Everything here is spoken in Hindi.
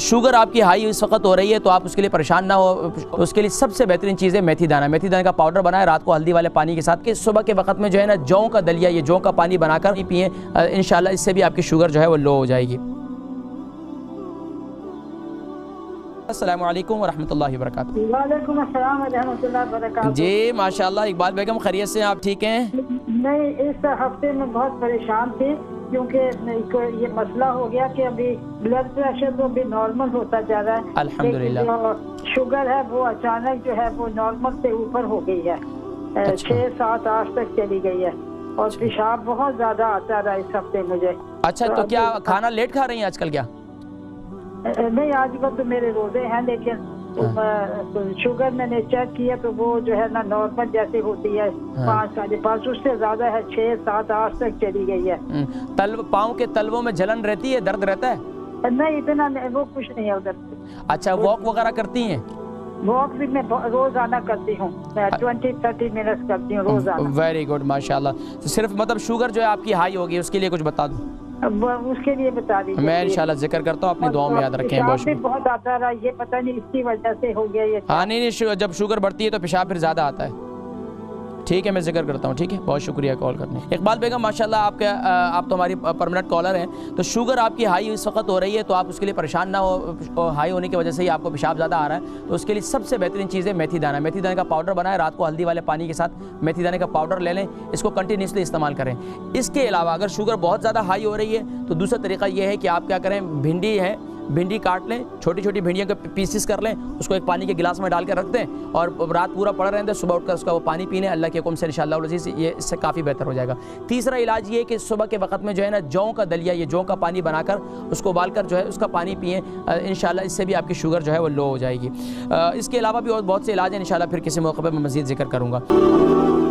शुगर आपकी हाई इस वक्त हो रही है तो आप उसके लिए परेशान ना हो, उसके लिए सबसे बेहतरीन चीज़ है मेथी दाना। मेथी दाना का पाउडर बनाए रात को हल्दी वाले पानी के साथ, कि सुबह के वक्त में जो है ना जौ का दलिया, ये जौ का पानी बनाकर पिए, इंशाल्लाह इससे भी आपकी शुगर जो है वो लो हो जाएगी। अस्सलामु अलैकुम वरहमतुल्लाहि वबरकातुहू। वालेकुम अस्सलाम वरहमतुल्लाहि वबरकातुहू। जी माशाल्लाह, इकबाल बेगम खैरियत से, आप ठीक हैं? नहीं, इस हफ्ते में बहुत परेशान थी क्योंकि ये मसला हो गया कि अभी ब्लड प्रेशर तो अभी नॉर्मल होता जा रहा है, अल्हम्दुलिल्लाह। जो शुगर है वो अचानक जो है वो नॉर्मल से ऊपर हो गई है, 6, 7, 8 तक चली गई है और पेशाब बहुत ज्यादा आता रहा इस हफ्ते मुझे। अच्छा, तो क्या खाना लेट खा रही हैं आजकल क्या? नहीं, आजकल तो मेरे रोजे हैं, लेकिन शुगर मैंने चेक किया तो वो जो है ना नॉर्मल जैसे होती है, 5, 5.5, उससे ज्यादा है, 6, 7, 8 तक चली गई है। पाँव के तलवों में जलन रहती है, दर्द रहता है? नहीं, इतना नहीं, वो कुछ नहीं है उधर। अच्छा, वॉक वगैरह करती हैं? वॉक भी मैं रोजाना करती हूँ, 20-30 मिनट करती हूँ रोजाना। वेरी गुड माशाल्लाह। तो सिर्फ मतलब शुगर जो है आपकी हाई होगी, उसके लिए कुछ बता दूँ? उसके लिए बता दीजिए। मैं इंशाल्लाह जिक्र करता हूँ, अपनी दुआ में याद रखें। बहुत आता रहा, ये पता नहीं इसकी वजह से हो गया ये। हाँ नहीं, जब शुगर बढ़ती है तो पेशाब फिर ज़्यादा आता है। ठीक है, मैं जिक्र करता हूँ। ठीक है, बहुत शुक्रिया कॉल करने। इकबाल बेगम माशाल्लाह, आप तो हमारी परमानेंट कॉलर हैं। तो शुगर आपकी हाई इस वक्त हो रही है तो आप उसके लिए परेशान ना हो, हाई होने की वजह से ही आपको पेशाब ज़्यादा आ रहा है, तो उसके लिए सबसे बेहतरीन चीज़ है मेथी दाना। मेथी दाने का पाउडर बनाए रात को हल्दी वाले पानी के साथ मेथी दाने का पाउडर ले लें, इसको कंटिन्यूसली इस्तेमाल करें। इसके अलावा अगर शुगर बहुत ज़्यादा हाई हो रही है तो दूसरा तरीका यह है कि आप क्या करें, भिंडी है, भिंडी काट लें, छोटी छोटी भिंडियों के पीसेस कर लें, उसको एक पानी के गिलास में डाल के रख दें और रात पूरा पड़ा रहने दें, सुबह उठकर उसका वो पानी पीने, अल्लाह के हुक्म से इंशाअल्लाह ये इससे काफ़ी बेहतर हो जाएगा। तीसरा इलाज ये है कि सुबह के वक्त में जो है ना जौ का दलिया, ये जौ का पानी बनाकर उसको उबालकर जो है उसका पानी पिएँ, इंशाअल्लाह इससे भी आपकी शुगर जो है वो लो हो जाएगी। इसके अलावा भी और बहुत से इलाज हैं, इंशाअल्लाह फिर किसी मौके पर मैं मज़ीद जिक्र करूँगा।